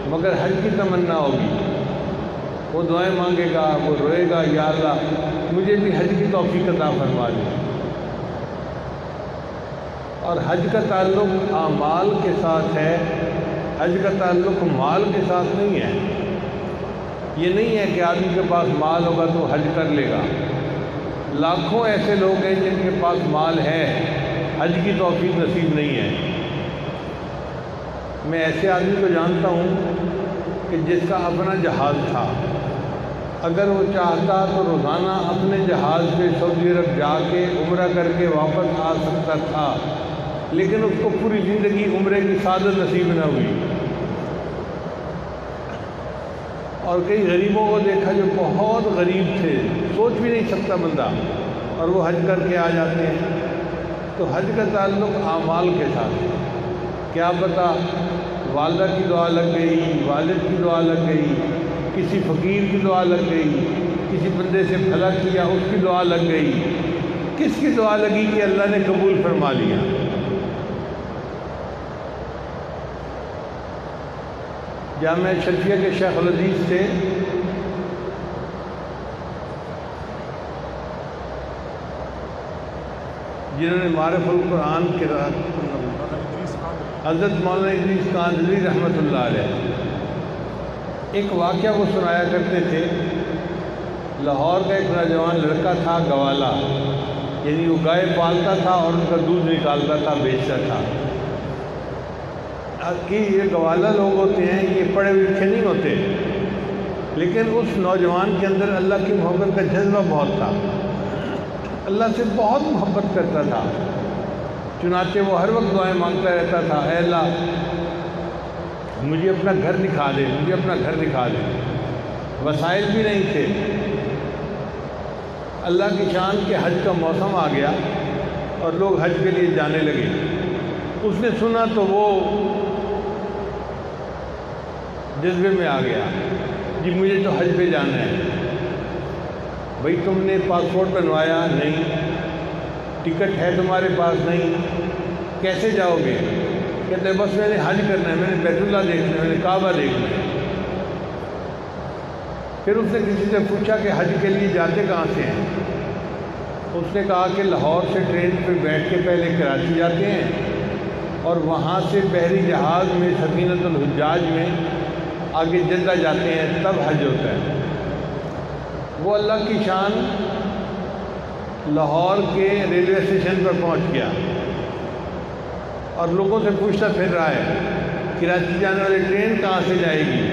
مگر حج کی تمنا ہوگی، وہ دعائیں مانگے گا، وہ روئے گا، یا اللہ مجھے بھی حج کی توفیق عطا فرما دے۔ اور حج کا تعلق اعمال کے ساتھ ہے، حج کا تعلق مال کے ساتھ نہیں ہے۔ یہ نہیں ہے کہ آدمی کے پاس مال ہوگا تو حج کر لے گا۔ لاکھوں ایسے لوگ ہیں جن کے پاس مال ہے، حج کی توفیق نصیب نہیں ہے۔ میں ایسے آدمی کو جانتا ہوں کہ جس کا اپنا جہاز تھا، اگر وہ چاہتا تو روزانہ اپنے جہاز پہ سعودی عرب جا کے عمرہ کر کے واپس آ سکتا تھا، لیکن اس کو پوری زندگی عمرے کی سعادت نصیب نہ ہوئی۔ اور کئی غریبوں کو دیکھا جو بہت غریب تھے، سوچ بھی نہیں سکتا بندہ، اور وہ حج کر کے آ جاتے ہیں۔ تو حج کا تعلق اعمال کے ساتھ ہے۔ کیا پتہ والدہ کی دعا لگ گئی، والد کی دعا لگ گئی، کسی فقیر کی دعا لگ گئی، کسی بندے سے بھلا کیا اس کی دعا لگ گئی، کس کی دعا لگی کہ اللہ نے قبول فرما لیا۔ جامعہ شرفیہ کے شیخ العزیز تھے، جنہوں نے معرف القرآن کے حضرت مولانا ادریس کاندھلی رحمۃ اللہ علیہ ایک واقعہ کو سنایا کرتے تھے۔ لاہور کا ایک نوجوان لڑکا تھا، گوالا، یعنی وہ گائے پالتا تھا اور ان کا دودھ نکالتا تھا، بیچتا تھا۔ کہ یہ گوالا لوگ ہوتے ہیں، یہ پڑھے لکھے نہیں ہوتے، لیکن اس نوجوان کے اندر اللہ کی محبت کا جذبہ بہت تھا، اللہ سے بہت محبت کرتا تھا۔ چنانچہ وہ ہر وقت دعائیں مانگتا رہتا تھا، اے اللہ مجھے اپنا گھر دکھا دے، مجھے اپنا گھر دکھا دے۔ وسائل بھی نہیں تھے۔ اللہ کی شان کے حج کا موسم آ گیا اور لوگ حج کے لیے جانے لگے۔ اس نے سنا تو وہ جذبے میں آ گیا، جی مجھے تو حج پہ جانا ہے۔ بھئی تم نے پاسپورٹ بنوایا؟ نہیں۔ ٹکٹ ہے تمہارے پاس؟ نہیں۔ کیسے جاؤ گے؟ کہتے بس میں نے حج کرنا ہے، میں نے بیت اللہ دیکھنا ہے، میں نے کعبہ دیکھنا ہے۔ پھر اس نے کسی سے پوچھا کہ حج کے لیے جاتے کہاں سے ہیں؟ اس نے کہا کہ لاہور سے ٹرین پہ بیٹھ کے پہلے کراچی جاتے ہیں اور وہاں سے بحری جہاز میں سفینۃ الحجاج میں آگے جدہ جاتے ہیں، تب حج ہوتا ہے۔ وہ اللہ کی شان لاہور کے ریلوے اسٹیشن پر پہنچ گیا اور لوگوں سے پوچھتا پھر رہا ہے کراچی جانے والی ٹرین کہاں سے جائے گی؟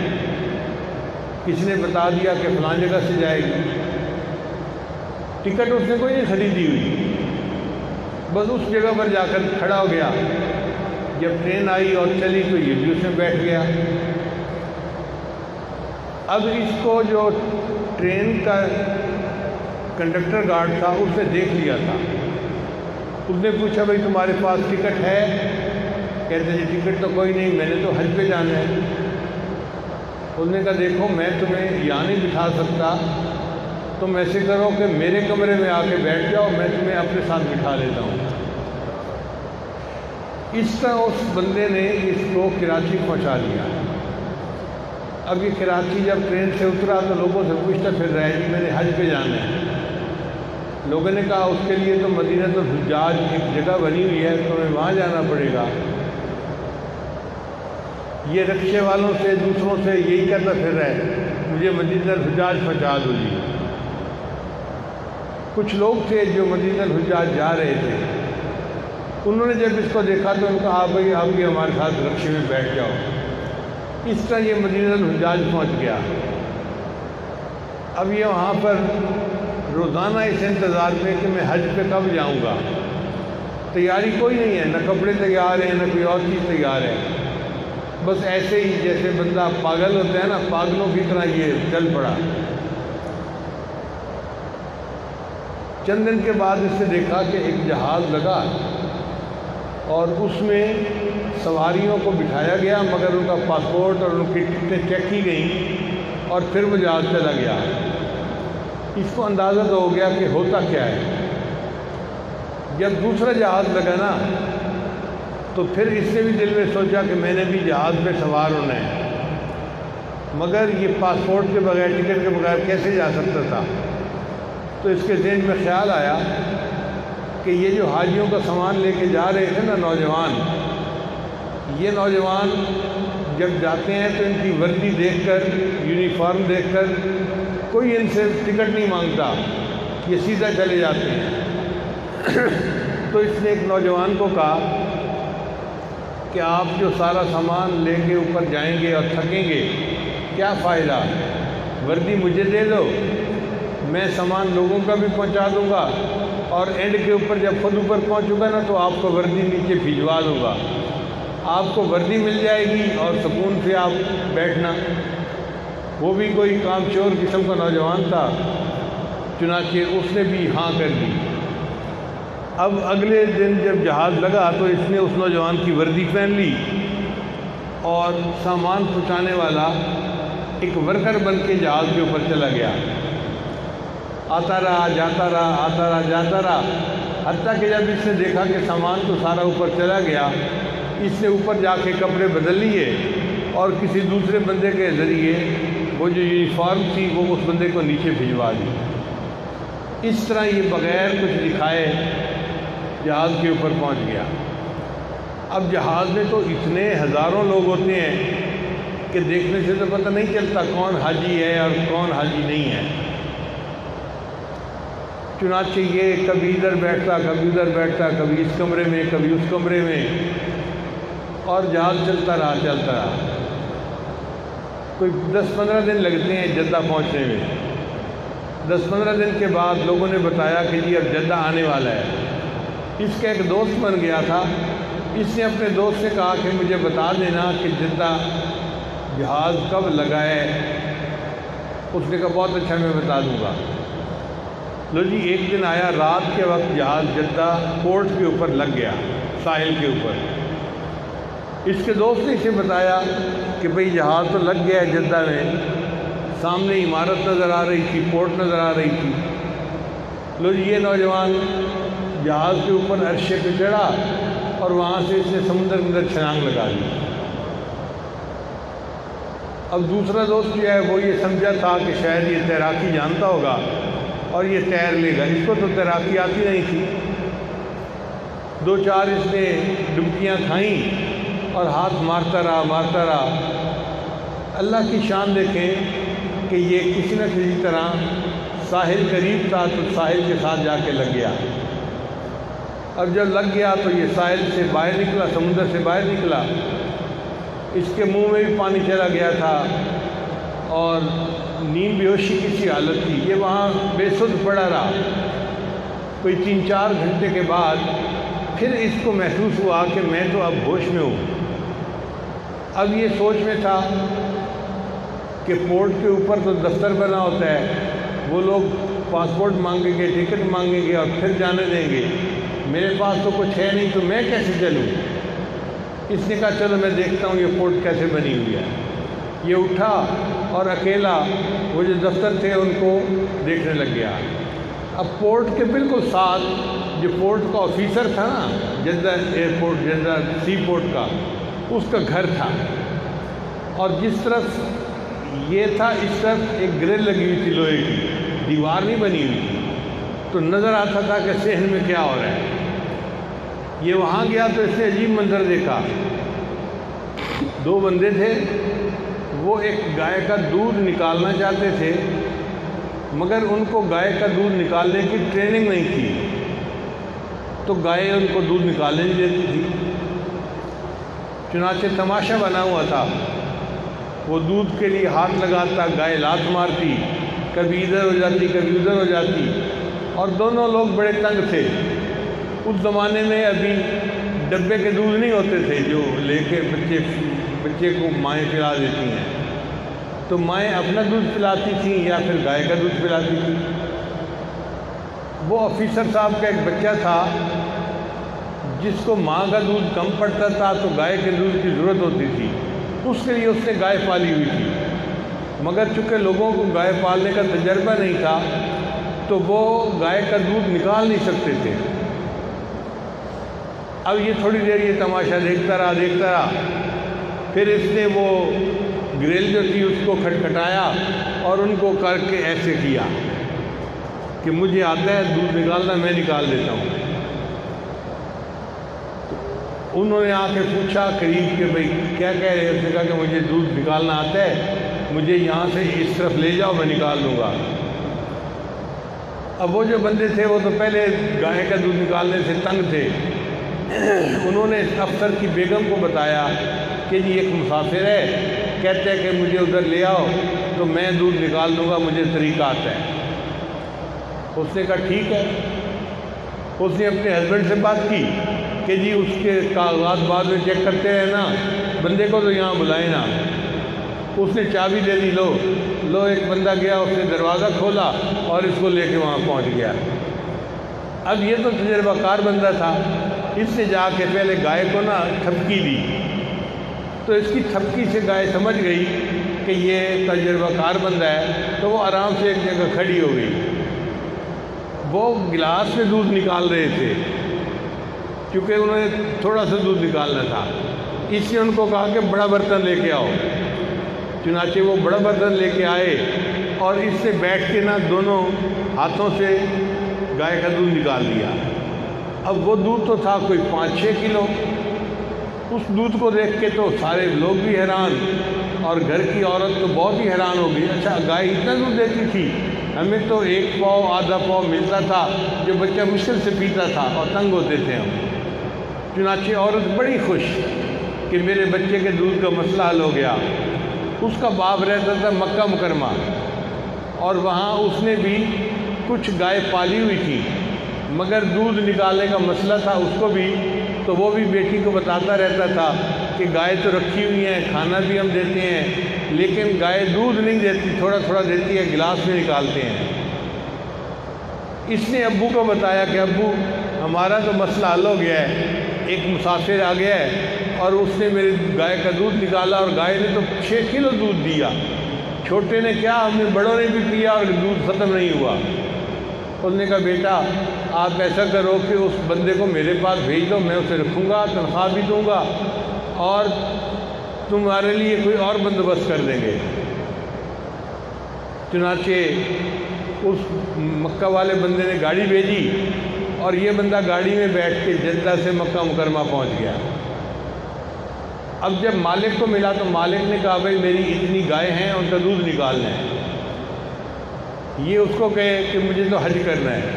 کسی نے بتا دیا کہ فلاں جگہ سے جائے گی۔ ٹکٹ اس نے کوئی نہیں خریدی ہوئی، بس اس جگہ پر جا کر کھڑا ہو گیا۔ جب ٹرین آئی اور چلی تو یہ بھی اس میں بیٹھ گیا۔ اب اس کو جو ٹرین کا کنڈکٹر گارڈ تھا اس نے دیکھ لیا تھا۔ اس نے پوچھا بھائی تمہارے پاس ٹکٹ ہے؟ کہتے جی ٹکٹ تو کوئی نہیں، میں نے تو حج پہ جانا ہے۔ اس نے کہا دیکھو میں تمہیں یہاں نہیں بٹھا سکتا، تم ایسے کرو کہ میرے کمرے میں آ کے بیٹھ جاؤ، میں تمہیں اپنے ساتھ بٹھا لیتا ہوں۔ اس طرح اس بندے نے اس کو کراچی پہنچا دیا۔ اب یہ کراچی جب ٹرین سے اترا تو لوگوں سے پوچھتا پھر رہا ہے کہ میں نے حج پہ جانا ہے۔ لوگوں نے کہا اس کے لیے تو مدینہ الحجاج ایک جگہ بنی ہوئی ہے، تمہیں وہاں جانا پڑے گا۔ یہ رکشے والوں سے دوسروں سے یہی کہتا پھر رہا ہے مجھے مدینہ الحجاج پہنچا دو جی۔ کچھ لوگ تھے جو مدینہ الحجاج جا رہے تھے، انہوں نے جب اس کو دیکھا تو ان کا آپ بھائی آپ بھی ہمارے ساتھ رکشے میں بیٹھ جاؤ۔ اس طرح یہ مدینہ الحجاج پہنچ گیا۔ اب یہ وہاں پر روزانہ اس انتظار میں کہ میں حج پہ کب جاؤں گا۔ تیاری کوئی نہیں ہے، نہ کپڑے تیار ہیں نہ کوئی اور چیز تیار ہے، بس ایسے ہی جیسے بندہ پاگل ہوتا ہے نا، پاگلوں کی طرح یہ چل پڑا۔ چند دن کے بعد اس نے دیکھا کہ ایک جہاز لگا اور اس میں سواریوں کو بٹھایا گیا، مگر ان کا پاسپورٹ اور ان کی ٹکٹیں چیک کی گئیں اور پھر وہ جہاز چلا گیا۔ اس کو اندازہ تو ہو گیا کہ ہوتا کیا ہے۔ جب دوسرا جہاز لگا نا تو پھر اس نے بھی دل میں سوچا کہ میں نے بھی جہاز پہ سوار ہونا ہے۔ مگر یہ پاسپورٹ کے بغیر، ٹکٹ کے بغیر کیسے جا سکتا تھا؟ تو اس کے ذہن میں خیال آیا کہ یہ جو حاجیوں کا سامان لے کے جا رہے تھے نا نوجوان، یہ نوجوان جب جاتے ہیں تو ان کی وردی دیکھ کر، یونیفارم دیکھ کر کوئی ان سے ٹکٹ نہیں مانگتا، یہ سیدھا چلے جاتے ہیں۔ تو اس نے ایک نوجوان کو کہا کہ آپ جو سارا سامان لے کے اوپر جائیں گے اور تھکیں گے، کیا فائدہ؟ وردی مجھے دے دو، میں سامان لوگوں کا بھی پہنچا دوں گا، اور اینڈ کے اوپر جب خود اوپر پہنچوں گا نا تو آپ کو وردی نیچے بھجوا دوں گا، آپ کو وردی مل جائے گی اور سکون سے آپ بیٹھنا۔ وہ بھی کوئی کام چور قسم کا نوجوان تھا، چنانچہ اس نے بھی ہاں کر دی۔ اب اگلے دن جب جہاز لگا تو اس نے اس نوجوان کی وردی پہن لی اور سامان پہنچانے والا ایک ورکر بن کے جہاز کے اوپر چلا گیا، آتا رہا جاتا رہا، آتا رہا جاتا رہا، حتیٰ کہ جب اس نے دیکھا کہ سامان تو سارا اوپر چلا گیا، اس نے اوپر جا کے کپڑے بدل لیے اور کسی دوسرے بندے کے ذریعے وہ جو یونیفارم تھی وہ اس بندے کو نیچے بھجوا دی۔ اس طرح یہ بغیر کچھ دکھائے جہاز کے اوپر پہنچ گیا۔ اب جہاز میں تو اتنے ہزاروں لوگ ہوتے ہیں کہ دیکھنے سے تو پتہ نہیں چلتا کون حاجی ہے اور کون حاجی نہیں ہے۔ چنانچہ یہ کبھی ادھر بیٹھتا، کبھی ادھر بیٹھتا، کبھی اس کمرے میں، کبھی اس کمرے میں، اور جہاز چلتا رہا چلتا رہا۔ کوئی 10-15 دن لگتے ہیں جدہ پہنچنے میں۔ 10-15 دن کے بعد لوگوں نے بتایا کہ جی اب جدہ آنے والا ہے۔ اس کا ایک دوست بن گیا تھا، اس نے اپنے دوست سے کہا کہ مجھے بتا دینا کہ جدہ جہاز کب لگا ہے۔ اس نے کہا بہت اچھا، میں بتا دوں گا۔ لو جی ایک دن آیا، رات کے وقت جہاز جدہ پورٹ کے اوپر لگ گیا، ساحل کے اوپر۔ اس کے دوست نے اسے بتایا کہ بھئی جہاز تو لگ گیا ہے جدہ میں، سامنے عمارت نظر آ رہی تھی، پورٹ نظر آ رہی تھی۔ لو جی یہ نوجوان جہاز کے اوپر عرشے پہ چڑھا اور وہاں سے اس نے سمندر کے اندر چھلانگ لگا دی۔ اب دوسرا دوست جو ہے وہ یہ سمجھا تھا کہ شاید یہ تیراکی جانتا ہوگا اور یہ تیر لے گا، اس کو تو تیراکی آتی نہیں تھی۔ 2-4 اس نے ڈبکیاں کھائیں اور ہاتھ مارتا رہا۔ اللہ کی شان دیکھیں کہ یہ کسی نہ کسی طرح ساحل قریب تھا تو ساحل کے ساتھ جا کے لگ گیا۔ اب جب لگ گیا تو یہ ساحل سے باہر نکلا، سمندر سے باہر نکلا، اس کے منہ میں بھی پانی چلا گیا تھا اور نیند بیہوشی کی سی حالت تھی۔ یہ وہاں بے سدھ پڑا رہا۔ کوئی 3-4 گھنٹے کے بعد پھر اس کو محسوس ہوا کہ میں تو اب ہوش میں ہوں۔ اب یہ سوچ میں تھا کہ پورٹ کے اوپر تو دفتر بنا ہوتا ہے، وہ لوگ پاسپورٹ مانگیں گے، ٹکٹ مانگیں گے اور پھر جانے دیں گے، میرے پاس تو کچھ ہے نہیں، تو میں کیسے چلوں؟ اس نے کہا چلو میں دیکھتا ہوں یہ پورٹ کیسے بنی ہوئی ہے۔ یہ اٹھا اور اکیلا وہ جو دفتر تھے ان کو دیکھنے لگ گیا۔ اب پورٹ کے بالکل ساتھ جو پورٹ کا آفیسر تھا نا، Jeddah airport, Jeddah sea port کا، اس کا گھر تھا، اور جس طرف یہ تھا اس طرف ایک گرل لگی ہوئی تھی لوہے کی، دیوار نہیں بنی ہوئی تھی، تو نظر آتا تھا کہ صحن میں کیا ہو رہا ہے۔ یہ وہاں گیا تو اس نے عجیب منظر دیکھا۔ 2 بندے تھے، وہ ایک گائے کا دودھ نکالنا چاہتے تھے، مگر ان کو گائے کا دودھ نکالنے کی ٹریننگ نہیں تھی، تو گائے ان کو دودھ نکالنے نہیں دیتی تھی۔ چنانچہ تماشا بنا ہوا تھا، وہ دودھ کے لیے ہاتھ لگاتا، گائے لات مارتی، کبھی ادھر ہو جاتی کبھی ادھر ہو جاتی، اور دونوں لوگ بڑے تنگ تھے۔ اس زمانے میں ابھی ڈبے کے دودھ نہیں ہوتے تھے جو لے کے بچے کو مائیں پلا دیتی ہیں، تو مائیں اپنا دودھ پلاتی تھیں یا پھر گائے کا دودھ پلاتی تھیں۔ وہ آفیسر صاحب کا ایک بچہ تھا جس کو ماں کا دودھ کم پڑتا تھا تو گائے کے دودھ کی ضرورت ہوتی تھی، اس کے لیے اس نے گائے پالی ہوئی تھی، مگر چونکہ لوگوں کو گائے پالنے کا تجربہ نہیں تھا تو وہ گائے کا دودھ نکال نہیں سکتے تھے۔ اب یہ تھوڑی دیر یہ تماشا دیکھتا رہا، پھر اس نے وہ گریل جو تھی اس کو کھٹکھٹایا اور ان کو کر کے ایسے کیا کہ مجھے آتا ہے دودھ نکالنا، میں نکال دیتا ہوں۔ انہوں نے آ کے پوچھا قریب کہ بھئی کیا کہہ رہے ہیں؟ اس نے کہا کہ مجھے دودھ نکالنا آتا ہے، مجھے یہاں سے اس طرف لے جاؤ، میں نکال دوں گا۔ اب وہ جو بندے تھے وہ تو پہلے گائے کا دودھ نکالنے سے تنگ تھے۔ انہوں نے افسر کی بیگم کو بتایا کہ جی ایک مسافر ہے، کہتے ہیں کہ مجھے ادھر لے آؤ تو میں دودھ نکال دوں گا، مجھے طریقہ آتا ہے۔ اس نے کہا ٹھیک ہے۔ اس نے اپنے ہسبینڈ سے بات کی کہ جی اس کے کاغذات بعد میں چیک کرتے ہیں نا، بندے کو تو یہاں بلائیں نا۔ اس نے چابی دے دی، لو ایک بندہ گیا، اس نے دروازہ کھولا اور اس کو لے کے وہاں پہنچ گیا۔ اب یہ تو تجربہ کار بندہ تھا، اس نے جا کے پہلے گائے کو نا تھپکی دی، تو اس کی تھپکی سے گائے سمجھ گئی کہ یہ تجربہ کار بندہ ہے، تو وہ آرام سے ایک جگہ کھڑی ہو گئی۔ وہ گلاس میں دودھ نکال رہے تھے کیونکہ انہوں نے تھوڑا سا دودھ نکالنا تھا، اس نے ان کو کہا کہ بڑا برتن لے کے آؤ۔ چنانچہ وہ بڑا برتن لے کے آئے اور اس سے بیٹھ کے نا دونوں ہاتھوں سے گائے کا دودھ نکال دیا۔ اب وہ دودھ تو تھا کوئی 5-6 کلو۔ اس دودھ کو دیکھ کے تو سارے لوگ بھی حیران، اور گھر کی عورت تو بہت ہی حیران ہو گئی، اچھا گائے اتنا دودھ دیتی تھی؟ ہمیں تو 1 پاؤ آدھا پاؤ ملتا تھا جو بچہ مشکل سے پیتا تھا اور تنگ ہوتے تھے ہم۔ چنانچہ عورت بڑی خوش کہ میرے بچے کے دودھ کا مسئلہ حل ہو گیا۔ اس کا باپ رہتا تھا مکہ مکرمہ، اور وہاں اس نے بھی کچھ گائے پالی ہوئی تھی، مگر دودھ نکالنے کا مسئلہ تھا اس کو بھی، تو وہ بھی بیٹی کو بتاتا رہتا تھا کہ گائے تو رکھی ہوئی ہیں، کھانا بھی ہم دیتے ہیں، لیکن گائے دودھ نہیں دیتی، تھوڑا تھوڑا دیتی ہے، گلاس میں نکالتے ہیں۔ اس نے ابو کو بتایا کہ ابو ہمارا تو مسئلہ حل ہو گیا ہے، ایک مسافر آ گیا ہے اور اس نے میری گائے کا دودھ نکالا، اور گائے نے تو 6 کلو دودھ دیا، چھوٹے نے کیا، ہم نے بڑوں نے بھی پیا اور دودھ ختم نہیں ہوا۔ اس نے کہا بیٹا آپ ایسا کرو کہ اس بندے کو میرے پاس بھیج دو، میں اسے رکھوں گا، تنخواہ بھی دوں گا اور تمہارے لیے کوئی اور بندوبست کر دیں گے۔ چنانچہ اس مکہ والے بندے نے گاڑی بھیجی اور یہ بندہ گاڑی میں بیٹھ کے جدہ سے مکہ مکرمہ پہنچ گیا۔ اب جب مالک کو ملا تو مالک نے کہا بھائی میری اتنی گائے ہیں، ان کا دودھ نکالنا ہے۔ یہ اس کو کہے کہ مجھے تو حج کرنا ہے۔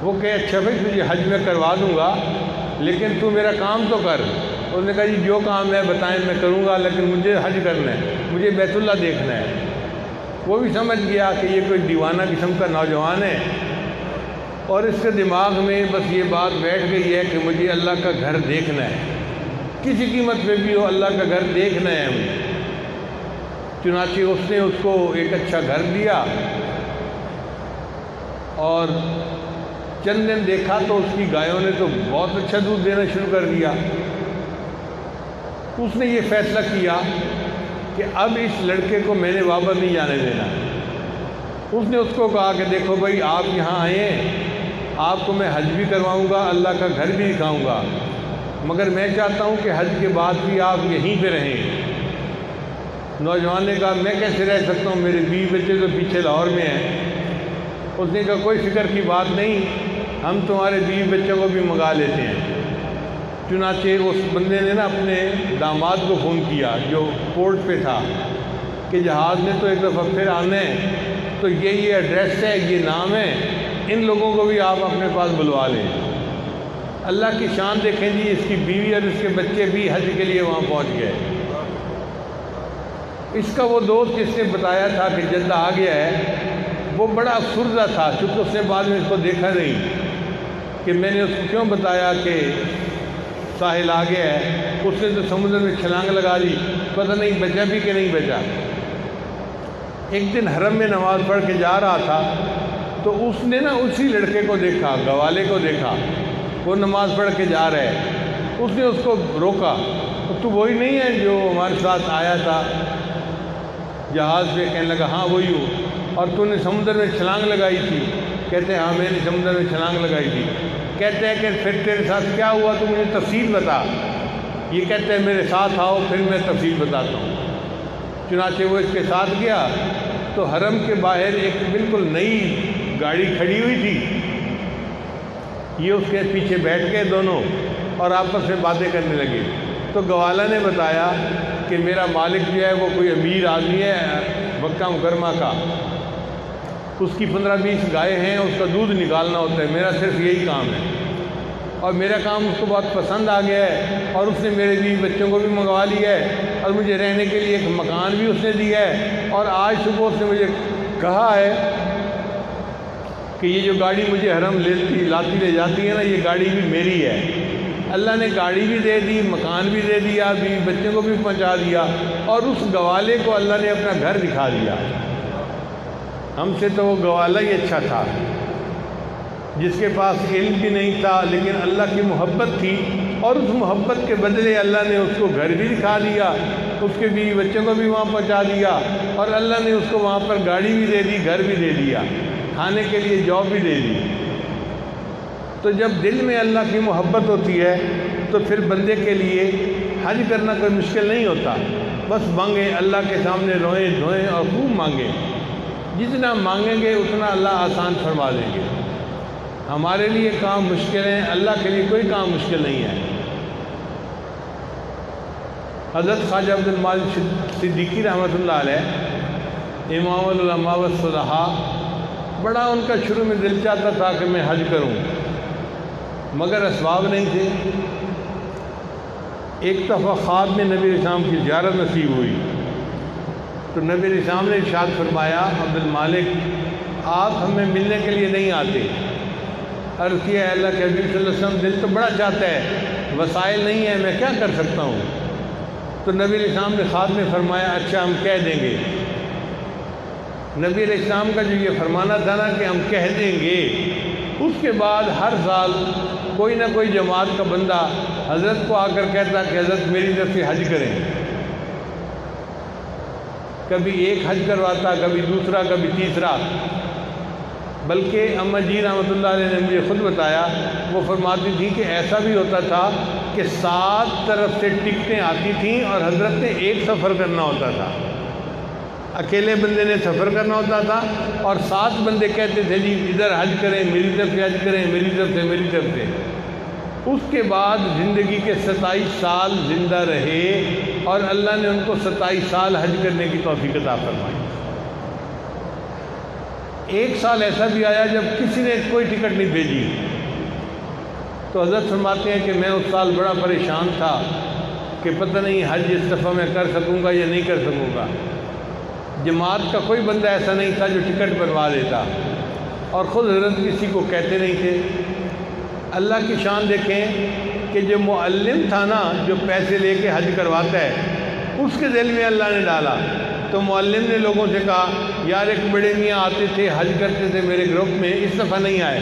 وہ کہے اچھا بھائی تجھے حج میں کروا دوں گا، لیکن تو میرا کام تو کر۔ اس نے کہا جی جو کام ہے بتائیں میں کروں گا، لیکن مجھے حج کرنا ہے، مجھے بیت اللہ دیکھنا ہے۔ وہ بھی سمجھ گیا کہ یہ کوئی دیوانہ قسم کا نوجوان ہے، اور اس کے دماغ میں بس یہ بات بیٹھ گئی ہے کہ مجھے اللہ کا گھر دیکھنا ہے، کسی قیمت پہ بھی ہو اللہ کا گھر دیکھنا ہے ہمیں۔ چنانچہ اس نے اس کو ایک اچھا گھر دیا، اور چند دن دیکھا تو اس کی گایوں نے تو بہت اچھا دودھ دینا شروع کر دیا۔ اس نے یہ فیصلہ کیا کہ اب اس لڑکے کو میں نے واپس نہیں جانے دینا۔ اس نے اس کو کہا کہ دیکھو بھائی آپ یہاں آئے ہیں، آپ کو میں حج بھی کرواؤں گا، اللہ کا گھر بھی دکھاؤں گا، مگر میں چاہتا ہوں کہ حج کے بعد بھی آپ یہیں پہ رہیں۔ نوجوان نے کہا میں کیسے رہ سکتا ہوں، میرے بیوی بچے تو پیچھے لاہور میں ہیں۔ اس نے کہا کوئی فکر کی بات نہیں، ہم تمہارے بیوی بچوں کو بھی منگا لیتے ہیں۔ چنانچہ اس بندے نے نا اپنے داماد کو فون کیا جو پورٹ پہ تھا کہ جہاز نے تو ایک دفعہ پھر آنا ہے، تو یہ ایڈریس ہے، یہ نام ہے، ان لوگوں کو بھی آپ اپنے پاس بلوا لیں۔ اللہ کی شان دیکھیں جی، اس کی بیوی اور اس کے بچے بھی حج کے لیے وہاں پہنچ گئے۔ اس کا وہ دوست جس نے بتایا تھا کہ جدہ آ گیا ہے، وہ بڑا افسردہ تھا، چونکہ اس نے بعد میں اس کو دیکھا نہیں کہ میں نے اس کو کیوں بتایا کہ ساحل آ گیا ہے۔ اس نے تو سمندر میں چھلانگ لگا لی، پتہ نہیں بچا بھی کہ نہیں بچا۔ ایک دن حرم میں نماز پڑھ کے جا رہا تھا تو اس نے نا اسی لڑکے کو دیکھا، گوالے کو دیکھا، وہ نماز پڑھ کے جا رہا ہے۔ اس نے اس کو روکا، تو وہی نہیں ہے جو ہمارے ساتھ آیا تھا جہاز پہ؟ کہنے لگا ہاں وہی ہوں۔ اور تو نے سمندر میں چھلانگ لگائی تھی؟ کہتے ہیں ہاں میں نے سمندر میں چھلانگ لگائی تھی۔ کہتے ہیں کہ پھر تیرے ساتھ کیا ہوا، تو مجھے تفصیل بتا۔ یہ کہتے ہیں میرے ساتھ آؤ پھر میں تفصیل بتاتا ہوں۔ چنانچہ وہ اس کے ساتھ گیا تو حرم کے باہر ایک بالکل نئی گاڑی کھڑی ہوئی تھی، یہ اس کے پیچھے بیٹھ گئے دونوں اور آپس میں باتیں کرنے لگے۔ تو گوالا نے بتایا کہ میرا مالک جو ہے وہ کوئی امیر آدمی ہے مکہ مکرمہ کا، اس کی 15-20 گائے ہیں، اس کا دودھ نکالنا ہوتا ہے، میرا صرف یہی کام ہے، اور میرا کام اس کو بہت پسند آ گیا ہے، اور اس نے میرے بیوی بچوں کو بھی منگوا لیا ہے، اور مجھے رہنے کے لیے ایک مکان بھی اس نے دیا ہے، اور آج صبح اس نے مجھے کہا ہے کہ یہ جو گاڑی مجھے حرم لاتی لے جاتی ہے نا، یہ گاڑی بھی میری ہے۔ اللہ نے گاڑی بھی دے دی، مکان بھی دے دیا، بیوی بچوں کو بھی پہنچا دیا، اور اس گوالے کو اللہ نے اپنا گھر دکھا دیا۔ ہم سے تو وہ گوالا ہی اچھا تھا، جس کے پاس علم بھی نہیں تھا لیکن اللہ کی محبت تھی، اور اس محبت کے بدلے اللہ نے اس کو گھر بھی دکھا دیا، اس کے بیوی بچوں کو بھی وہاں پہنچا دیا، اور اللہ نے اس کو وہاں پر گاڑی بھی دے دی، گھر بھی دے دیا، کھانے کے لیے جاب بھی دے دی۔ تو جب دل میں اللہ کی محبت ہوتی ہے تو پھر بندے کے لیے حج کرنا کوئی مشکل نہیں ہوتا، بس مانگیں، اللہ کے سامنے روئیں دھوئیں اور خوب مانگیں، جتنا مانگیں گے اتنا اللہ آسان فرما دیں گے۔ ہمارے لیے کام مشکل ہیں، اللہ کے لیے کوئی کام مشکل نہیں ہے۔ حضرت خواجہ عبد المالک صدیقی رحمۃ اللہ علیہ، امام العلماء والصلحاء، بڑا ان کا شروع میں دل چاہتا تھا کہ میں حج کروں، مگر اسباب نہیں تھے۔ ایک دفعہ خواب میں نبی علیہ السلام کی زیارت نصیب ہوئی تو نبی علیہ السلام نے ارشاد فرمایا، عبد المالک آپ ہمیں ملنے کے لیے نہیں آتے۔ عرض کیا ہے اللہ کے حبیب صلی اللہ علیہ وسلم، دل تو بڑا چاہتا ہے، وسائل نہیں ہے، میں کیا کر سکتا ہوں؟ تو نبی علیہ السلام نے خواب میں فرمایا اچھا ہم کہہ دیں گے۔ نبی علیہ السلام کا جو یہ فرمانا تھا نا کہ ہم کہہ دیں گے، اس کے بعد ہر سال کوئی نہ کوئی جماعت کا بندہ حضرت کو آ کر کہتا کہ حضرت میری طرف سے حج کریں، کبھی ایک حج کرواتا، کبھی دوسرا، کبھی تیسرا۔ بلکہ اماں جی رحمۃ اللہ علیہ نے مجھے خود بتایا، وہ فرماتی تھی کہ ایسا بھی ہوتا تھا کہ 7 طرف سے ٹکٹیں آتی تھیں اور حضرت نے ایک سفر کرنا ہوتا تھا، اکیلے بندے نے سفر کرنا ہوتا تھا، اور 7 بندے کہتے تھے جی ادھر حج کریں، میری طرف سے حج کریں، میری طرف سے، میری طرف سے۔ اس کے بعد زندگی کے 27 سال زندہ رہے اور اللہ نے ان کو 27 سال حج کرنے کی توفیق عطا فرمائی۔ ایک سال ایسا بھی آیا جب کسی نے کوئی ٹکٹ نہیں بھیجی، تو حضرت فرماتے ہیں کہ میں اس سال بڑا پریشان تھا کہ پتہ نہیں حج اس دفعہ میں کر سکوں گا یا نہیں کر سکوں گا۔ جماعت کا کوئی بندہ ایسا نہیں تھا جو ٹکٹ بنوا دیتا، اور خود حضرت کسی کو کہتے نہیں تھے۔ اللہ کی شان دیکھیں کہ جو معلم تھا نا، جو پیسے لے کے حج کرواتا ہے، اس کے دل میں اللہ نے ڈالا، تو معلم نے لوگوں سے کہا یار ایک بڑے میاں آتے تھے، حج کرتے تھے میرے گروپ میں، اس دفعہ نہیں آئے۔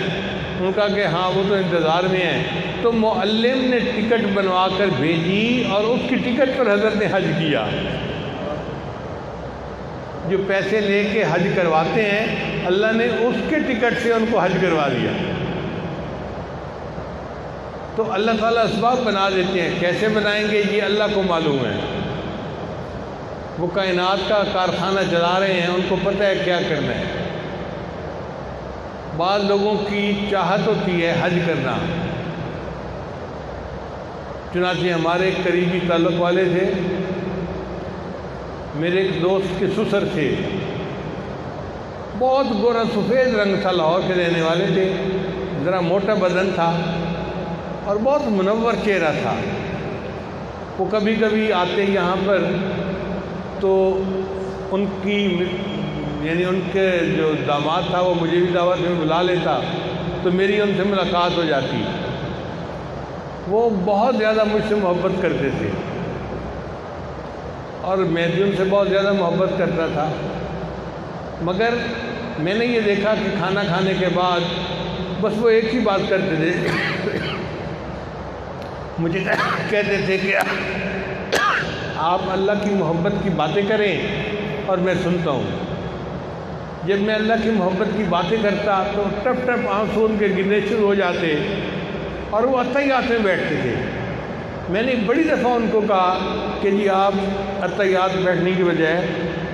ان کا کہ ہاں وہ تو انتظار میں ہیں۔ تو معلم نے ٹکٹ بنوا کر بھیجی اور اس کی ٹکٹ پر حضرت نے حج کیا۔ جو پیسے لے کے حج کرواتے ہیں، اللہ نے اس کے ٹکٹ سے ان کو حج کروا دیا۔ تو اللہ تعالیٰ اسباب بنا دیتے ہیں، کیسے بنائیں گے یہ اللہ کو معلوم ہے۔ وہ کائنات کا کارخانہ چلا رہے ہیں، ان کو پتہ ہے کیا کرنا ہے۔ بعض لوگوں کی چاہت ہوتی ہے حج کرنا، چنانچہ ہمارے ایک قریبی تعلق والے تھے، میرے ایک دوست کے سسر تھے، بہت گورا سفید رنگ تھا، لاہور کے رہنے والے تھے، ذرا موٹا بدن تھا اور بہت منور چہرہ تھا۔ وہ کبھی کبھی آتے یہاں پر تو ان کی یعنی ان کے جو داماد تھا وہ مجھے بھی دعوت میں بلا لیتا، تو میری ان سے ملاقات ہو جاتی۔ وہ بہت زیادہ مجھ سے محبت کرتے تھے اور میں بھی ان سے بہت زیادہ محبت کرتا تھا، مگر میں نے یہ دیکھا کہ کھانا کھانے کے بعد بس وہ ایک ہی بات کرتے تھے، مجھے کہتے تھے کہ آپ اللہ کی محبت کی باتیں کریں اور میں سنتا ہوں۔ جب میں اللہ کی محبت کی باتیں کرتا تو ٹپ ٹپ آنسو ان کے گرنے شروع ہو جاتے اور وہ اتحیات میں بیٹھتے تھے۔ میں نے بڑی دفعہ ان کو کہا کہ جی آپ اتحیات بیٹھنے کی بجائے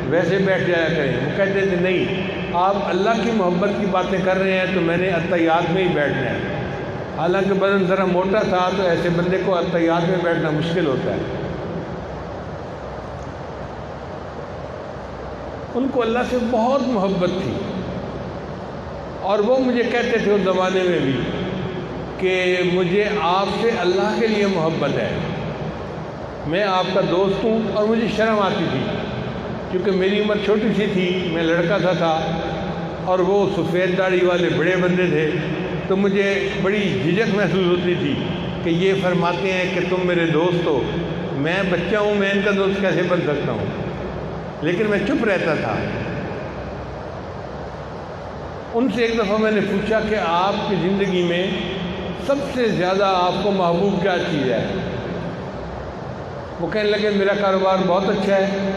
ویسے بیٹھ جایا کریں۔ وہ کہتے تھے نہیں، آپ اللہ کی محبت کی باتیں کر رہے ہیں تو میں نے اتحیات میں ہی بیٹھنا ہے۔ حالانکہ بدن ذرا موٹا تھا تو ایسے بندے کو اتحیات میں بیٹھنا مشکل ہوتا ہے۔ ان کو اللہ سے بہت محبت تھی، اور وہ مجھے کہتے تھے اس زمانے میں بھی کہ مجھے آپ سے اللہ کے لیے محبت ہے، میں آپ کا دوست ہوں۔ اور مجھے شرم آتی تھی کیونکہ میری عمر چھوٹی سی تھی، میں لڑکا سا تھا، اور وہ سفید داڑھی والے بڑے بندے تھے، تو مجھے بڑی جھجک محسوس ہوتی تھی کہ یہ فرماتے ہیں کہ تم میرے دوست ہو، میں بچہ ہوں، میں ان کا دوست کیسے بن سکتا ہوں؟ لیکن میں چپ رہتا تھا۔ ان سے ایک دفعہ میں نے پوچھا کہ آپ کی زندگی میں سب سے زیادہ آپ کو محبوب کیا چیز ہے؟ وہ کہنے لگے میرا کاروبار بہت اچھا ہے،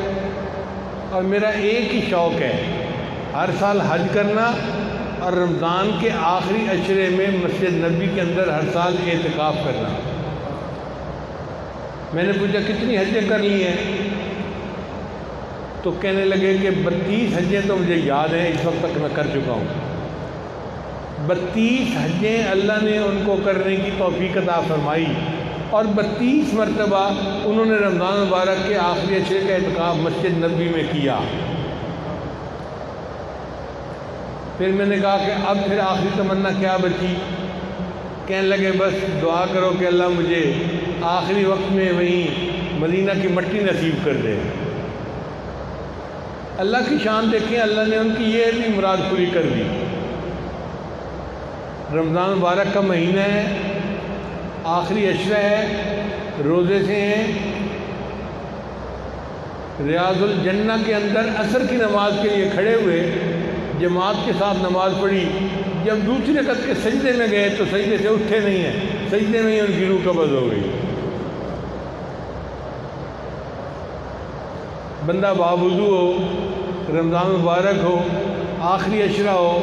اور میرا ایک ہی شوق ہے، ہر سال حج کرنا اور رمضان کے آخری عشرے میں مسجد نبی کے اندر ہر سال اعتکاف کرنا۔ میں نے پوچھا کتنی حجیں کر لی ہیں؟ تو کہنے لگے کہ 32 حجیں تو مجھے یاد ہیں، اس وقت تک میں کر چکا ہوں۔ 32 حجیں اللہ نے ان کو کرنے کی توفیق عطا فرمائی، اور 32 مرتبہ انہوں نے رمضان مبارک کے آخری عشرے کا اعتکاف مسجد نبی میں کیا۔ پھر میں نے کہا کہ اب پھر آخری تمنا کیا بچی؟ کہنے لگے بس دعا کرو کہ اللہ مجھے آخری وقت میں وہیں مدینہ کی مٹی نصیب کر دے۔ اللہ کی شان دیکھیں، اللہ نے ان کی یہ بھی مراد پوری کر دی۔ رمضان مبارک کا مہینہ ہے، آخری عشرہ ہے، روزے سے ہیں، ریاض الجنہ کے اندر عصر کی نماز کے لیے کھڑے ہوئے، جماعت کے ساتھ نماز پڑھی، جب دوسری رکعت کے سجدے میں گئے تو سجدے سے اٹھے نہیں ہیں، سجدے میں ہی ان کی روح قبض ہو گئی۔ بندہ باوضو ہو، رمضان مبارک ہو، آخری عشرہ ہو،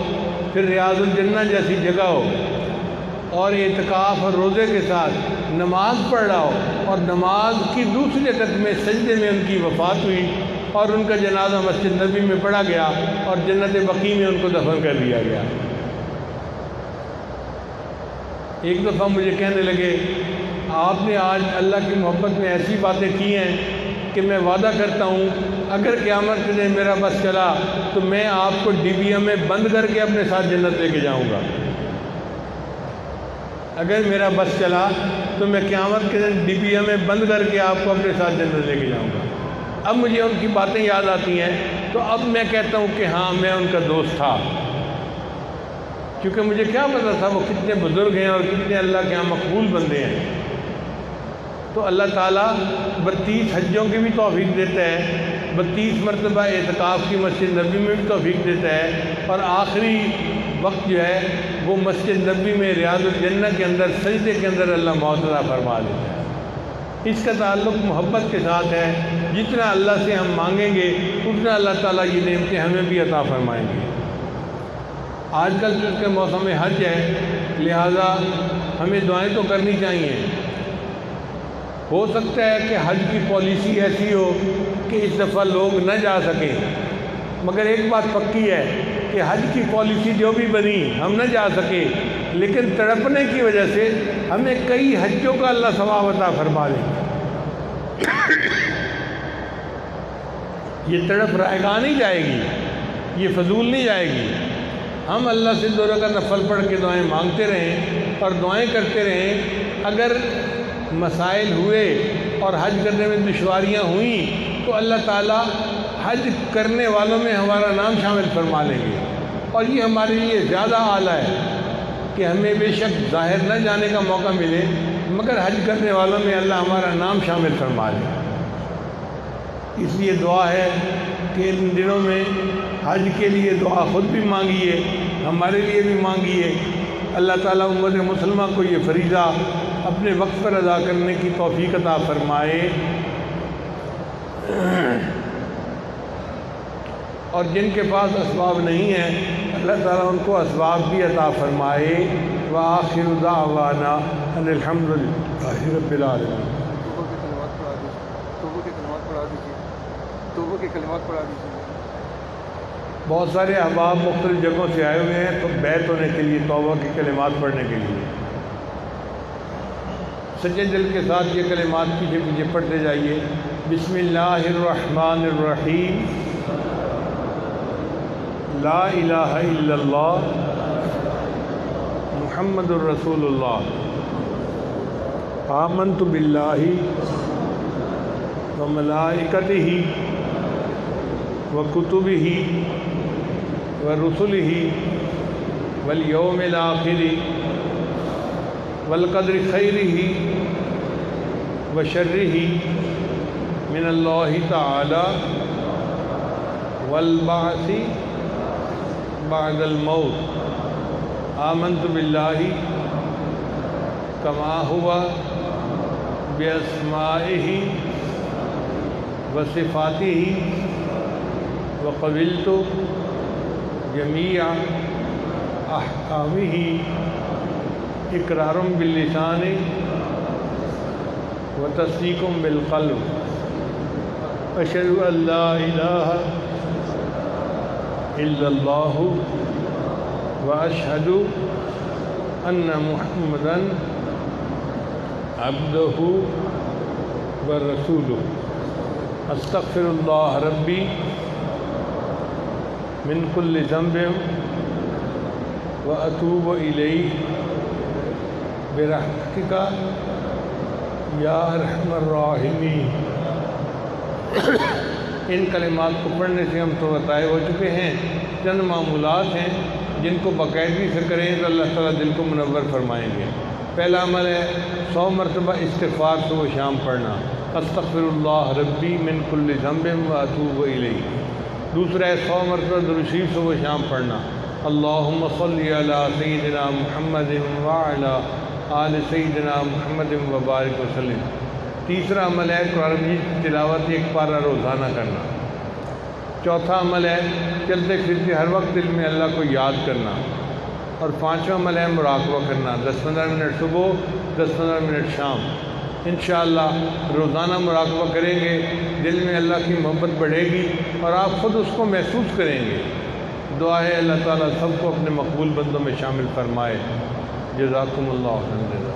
پھر ریاض الجنہ جیسی جگہ ہو، اور اعتکاف اور روزے کے ساتھ نماز پڑھ رہا ہو، اور نماز کی دوسری رکعت میں سجدے میں ان کی وفات ہوئی، اور ان کا جنازہ مسجد نبی میں پڑھا گیا، اور جنت بقیع میں ان کو دفن کر دیا گیا۔ ایک دفعہ مجھے کہنے لگے آپ نے آج اللہ کی محبت میں ایسی باتیں کی ہیں کہ میں وعدہ کرتا ہوں اگر قیامت کے دن میرا بس چلا تو میں آپ کو ڈبیا میں بند کر کے اپنے ساتھ جنت لے کے جاؤں گا۔ اگر میرا بس چلا تو میں قیامت کے دن ڈبیا میں بند کر کے آپ کو اپنے ساتھ جنت لے کے جاؤں گا۔ اب مجھے ان کی باتیں یاد آتی ہیں تو اب میں کہتا ہوں کہ ہاں میں ان کا دوست تھا، کیونکہ مجھے کیا پتا تھا وہ کتنے بزرگ ہیں اور کتنے اللہ کے یہاں مقبول بندے ہیں۔ تو اللہ تعالیٰ 32 حجوں کی بھی توفیق دیتا ہے، 32 مرتبہ اعتکاف کی مسجد نبی میں بھی توفیق دیتا ہے، اور آخری وقت جو ہے وہ مسجد نبی میں ریاض الجنہ کے اندر سجدے کے اندر اللہ معطا فرما دیتا ہے۔ اس کا تعلق محبت کے ساتھ ہے، جتنا اللہ سے ہم مانگیں گے اتنا اللہ تعالیٰ یہ نعمتیں ہمیں بھی عطا فرمائیں گے۔ آج کل چونکہ موسم حج ہے لہذا ہمیں دعائیں تو کرنی چاہیے۔ ہو سکتا ہے کہ حج کی پالیسی ایسی ہو کہ اس دفعہ لوگ نہ جا سکیں، مگر ایک بات پکی ہے کہ حج کی پالیسی جو بھی بنی ہم نہ جا سکے، لیکن تڑپنے کی وجہ سے ہمیں کئی حجوں کا اللہ ثواب عطا فرما دے۔ یہ تڑپ رائگاں نہیں جائے گی، یہ فضول نہیں جائے گی۔ ہم اللہ سے 2 رکعت نفل پڑھ کے دعائیں مانگتے رہیں اور دعائیں کرتے رہیں۔ اگر مسائل ہوئے اور حج کرنے میں دشواریاں ہوئیں تو اللہ تعالیٰ حج کرنے والوں میں ہمارا نام شامل فرما لیں گے، اور یہ ہمارے لیے زیادہ اعلیٰ ہے کہ ہمیں بے شک ظاہر نہ جانے کا موقع ملے مگر حج کرنے والوں میں اللہ ہمارا نام شامل فرما لے۔ اس لیے دعا ہے کہ ان دنوں میں حج کے لیے دعا خود بھی مانگیے، ہمارے لیے بھی مانگیے۔ اللہ تعالیٰ امت مسلمہ کو یہ فریضہ اپنے وقت پر ادا کرنے کی توفیق عطا فرمائے، اور جن کے پاس اسباب نہیں ہیں اللہ تعالیٰ ان کو اسباب بھی عطا فرمائے۔ وآخر دعوانا ان الحمد للہ رب العالمین۔ توبہ کی کلمات پڑھا دیجیے۔ توبہ کے کلمات پڑھا دیجیے۔ بہت سارے احباب مختلف جگہوں سے آئے ہوئے ہیں تو بیت ہونے کے لیے، توبہ کے کلمات پڑھنے کے لیے سچے دل کے ساتھ یہ کلمات پیچھے پیچھے پڑھتے جائیے۔ بسم اللہ الرحمن الرحیم، لا الہ الا اللہ محمد الرسول اللہ، آمنت باللہ وملائکتہ وکتبہ ورسلہ والیوم الآخر والقدر خیرہ وشرہ من اللہ تعالی والبعث بعد الموت، آمنت باللہ کما ہوا باسمائہ وصفاتہ وقبلت جمیع احکامہ اقرار باللسان وتصدیق بالقلب، اشہد ان لا الہ الا اللہ واشہد ان محمدا عبدہ ورسولہ، استغفر اللہ ربی من کل ذنب واتوب الیہ برحمتک یا ارحم الراحمین۔ ان کلمات کو پڑھنے سے ہم تو طائب ہو چکے ہیں۔ چند معمولات ہیں جن کو باقاعدگی سے کریں تو اللہ تعالیٰ دل کو منور فرمائیں گے۔ پہلا عمل ہے 100 مرتبہ استغفار صبح و شام پڑھنا، استغفر اللہ ربی من کل ذنب واتوب الیہ۔ دوسرا ہے 100 مرتبہ درود شریف صبح و شام پڑھنا، اللہم صلی علی سیدنا محمد وعلی آل سیدنا محمد وبارک وسلم۔ تیسرا عمل ہے قرآن مجید کی تلاوت 1 پارہ روزانہ کرنا۔ چوتھا عمل ہے چلتے پھرتے ہر وقت دل میں اللہ کو یاد کرنا۔ اور 5واں عمل ہے مراقبہ کرنا، 10-15 منٹ صبح، 10-15 منٹ شام۔ انشاءاللہ روزانہ مراقبہ کریں گے، دل میں اللہ کی محبت بڑھے گی اور آپ خود اس کو محسوس کریں گے۔ دعا ہے اللہ تعالیٰ سب کو اپنے مقبول بندوں میں شامل فرمائے۔ جزاکم اللہ خیر۔